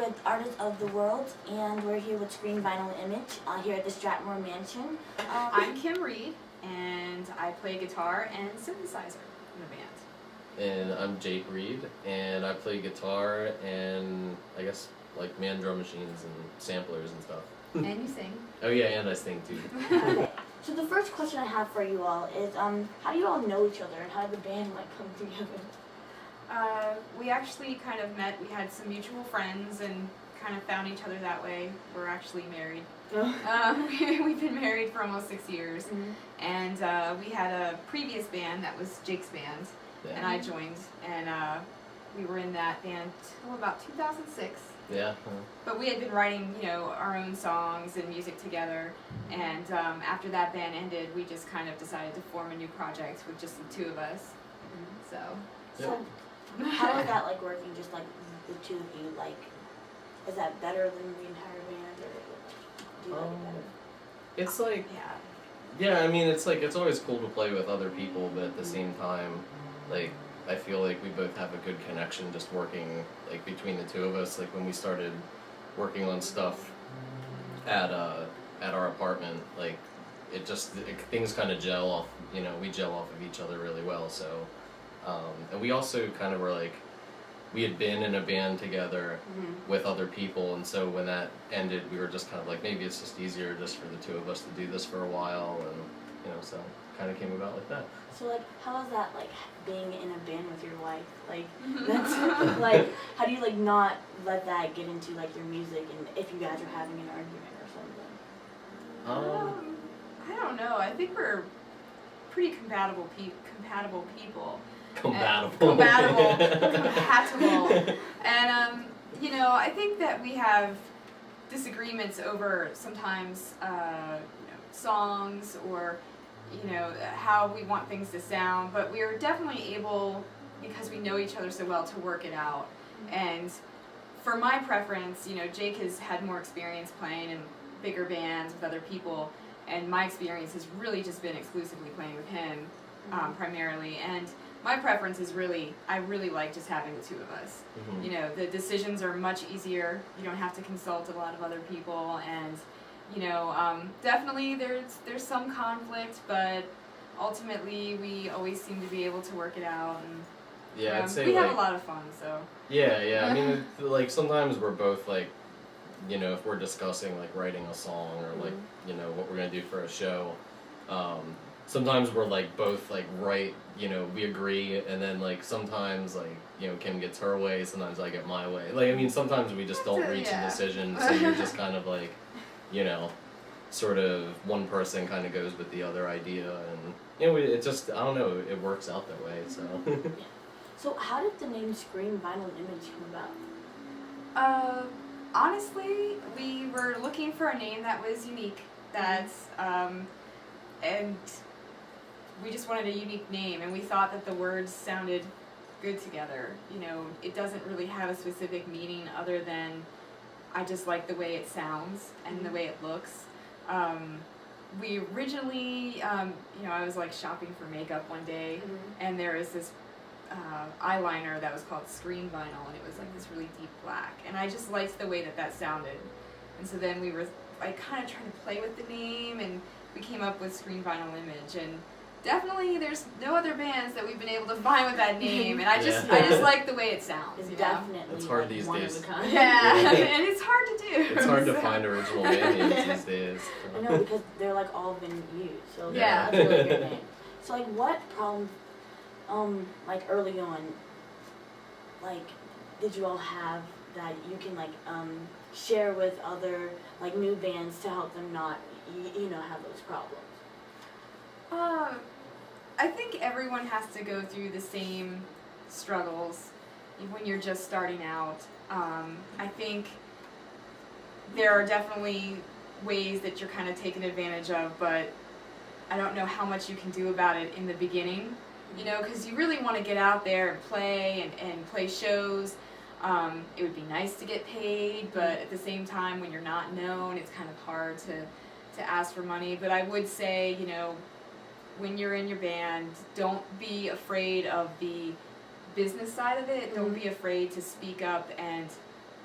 with Artists of the World, and we're here with Screen Vinyl Image here at the Stratmore Mansion. I'm Kim Reed, and I play guitar and synthesizer in the band. And I'm Jake Reed, and I play guitar and I guess like man drum machines and samplers and stuff. And you sing. Oh yeah, and I sing too. Okay. So the first question I have for you all is, how do you all know each other, and how did the band come together? We actually kind of met, we had some mutual friends and kind of found each other that way. We're actually married. We've been married for almost 6 years. Mm-hmm. And we had a previous band that was Jake's band, and I joined, and we were in that band till about 2006. Yeah. But we had been writing, our own songs and music together, and after that band ended, we just kind of decided to form a new project with just the two of us. So how is that working, just the two of you? Is that better than the entire band, or do you like it better? It's yeah, I mean, it's always cool to play with other people, but at the same time, I feel like we both have a good connection just working between the two of us. When we started working on stuff at our apartment, things kind of gel off. We gel off of each other really well. So, and we also kind of were we had been in a band together with other people, and so when that ended, we were just kind of maybe it's just easier just for the two of us to do this for a while, and so kind of came about like that. So how is that being in a band with your wife? That's how do you not let that get into your music, and if you guys are having an argument or something? I don't know. I think we're pretty compatible people. Compatible. And I think that we have disagreements over sometimes songs or how we want things to sound, but we are definitely able, because we know each other so well, to work it out. And for my preference, Jake has had more experience playing in bigger bands with other people, and my experience has really just been exclusively playing with him primarily. And my preference is I really like just having the two of us. The decisions are much easier. You don't have to consult a lot of other people, and definitely there's some conflict, but ultimately we always seem to be able to work it out, and I'd say we have a lot of fun. So yeah. I mean, sometimes we're both if we're discussing writing a song or what we're gonna do for a show, sometimes we're both right, we agree, and then sometimes Kim gets her way, sometimes I get my way. I mean, sometimes we just don't reach a decision, so you're just kind of sort of one person kind of goes with the other idea, and it just, I don't know, it works out that way. So So how did the name Screen Vinyl Image come about? Honestly, we were looking for a name that was unique, and we just wanted a unique name, and we thought that the words sounded good together. It doesn't really have a specific meaning other than I just like the way it sounds and the way it looks. We originally, I was shopping for makeup one day, and there was this eyeliner that was called Screen Vinyl, and it was this really deep black, and I just liked the way that sounded. And so then we were kind of trying to play with the name, and we came up with Screen Vinyl Image, and definitely there's no other bands that we've been able to find with that name, and I just like the way it sounds. It's definitely it's hard these one days. of a kind. Yeah, and it's hard to do. It's hard to find original band names these days. I know, because they're all been used, so yeah. That's a really good name. So what problems, early on, did you all have that you can share with other new bands to help them not have those problems? I think everyone has to go through the same struggles when you're just starting out. I think there are definitely ways that you're kind of taken advantage of, but I don't know how much you can do about it in the beginning, because you really want to get out there and play and play shows. It would be nice to get paid, but at the same time, when you're not known, it's kind of hard to ask for money. But I would say, when you're in your band, don't be afraid of the business side of it. Don't be afraid to speak up and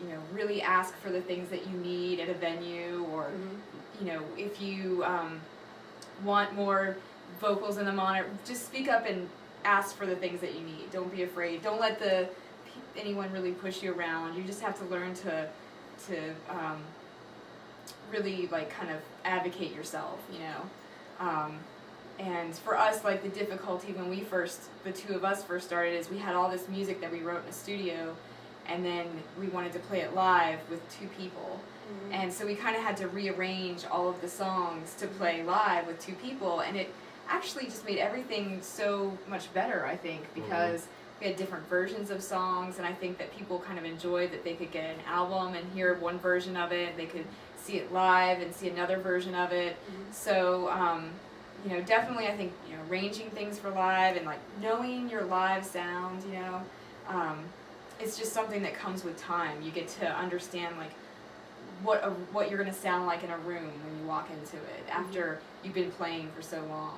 you know, really ask for the things that you need at a venue, or you know, if you want more vocals in the monitor, just speak up and ask for the things that you need. Don't be afraid. Don't let anyone really push you around. You just have to learn to really like kind of advocate yourself, you know. And for us, like the difficulty when the two of us first started, is we had all this music that we wrote in a studio, and then we wanted to play it live with two people. And so we kind of had to rearrange all of the songs to play live with two people, and it actually just made everything so much better, I think, because we had different versions of songs, and I think that people kind of enjoyed that they could get an album and hear one version of it, they could see it live and see another version of it. So, you know, definitely I think, you know, arranging things for live and like knowing your live sound, you know, it's just something that comes with time. You get to understand like what you're going to sound like in a room when you walk into it after you've been playing for so long.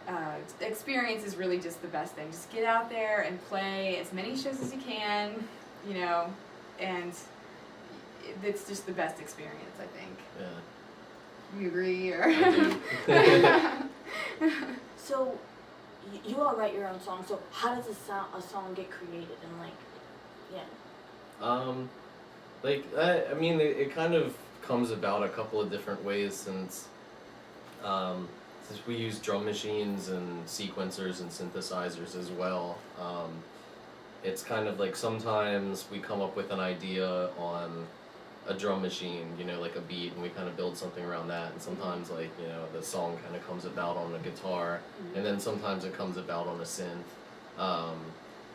And the experience is really just the best thing. Just get out there and play as many shows as you can, you know, and it's just the best experience, I think. Yeah. You agree? Or I do. So, you all write your own songs. So, how does a song get created? And like, yeah. I mean, it kind of comes about a couple of different ways since we use drum machines and sequencers and synthesizers as well. It's kind of like sometimes we come up with an idea on a drum machine, you know, like a beat, and we kind of build something around that, and sometimes like, you know, the song kind of comes about on a guitar, and then sometimes it comes about on a synth.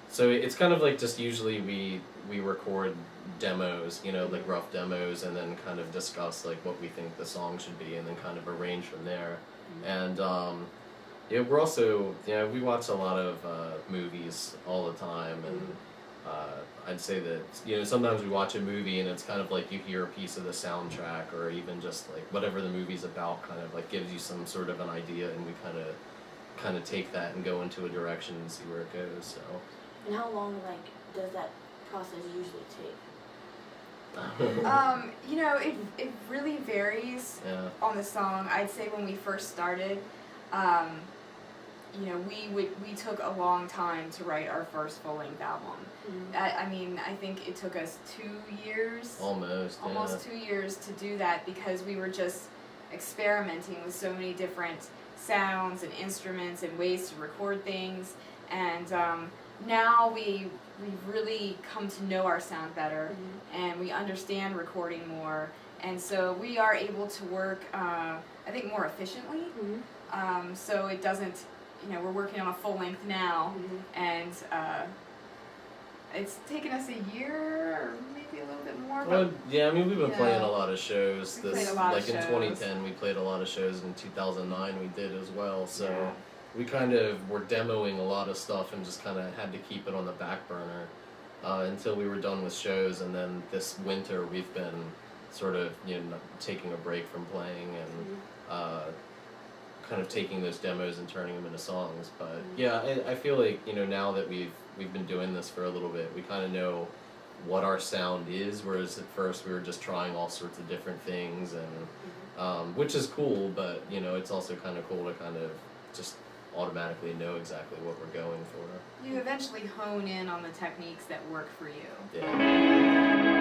So it's kind of like just usually we record demos, you know, like rough demos, and then kind of discuss like what we think the song should be, and then kind of arrange from there. And yeah, we're also, you know, we watch a lot of movies all the time, and I'd say that, you know, sometimes we watch a movie and it's kind of like you hear a piece of the soundtrack, or even just like whatever the movie's about kind of like gives you some sort of an idea, and we kind of take that and go into a direction and see where it goes. So. And how long like does that process usually take? You know, it really varies on the song. I'd say when we first started, you know, we took a long time to write our first full-length album. I mean, I think it took us 2 years. Almost 2 years to do that, because we were just experimenting with so many different sounds and instruments and ways to record things. And now we've really come to know our sound better, and we understand recording more, and so we are able to work, I think, more efficiently. So it doesn't, you know, we're working on a full length now, and it's taken us a year or maybe a little bit more. Well, yeah, I mean, we've been playing a lot of shows. We played a lot of in shows. 2010 we played a lot of shows. In 2009 we did as well. So we kind of were demoing a lot of stuff and just kind of had to keep it on the back burner until we were done with shows. And then this winter we've been sort of, you know, taking a break from playing and kind of taking those demos and turning them into songs. But yeah, I feel like, you know, now that we've been doing this for a little bit, we kind of know what our sound is, whereas at first we were just trying all sorts of different things, and which is cool, but you know, it's also kind of cool to kind of just automatically know exactly what we're going for. You eventually hone in on the techniques that work for you. Yeah.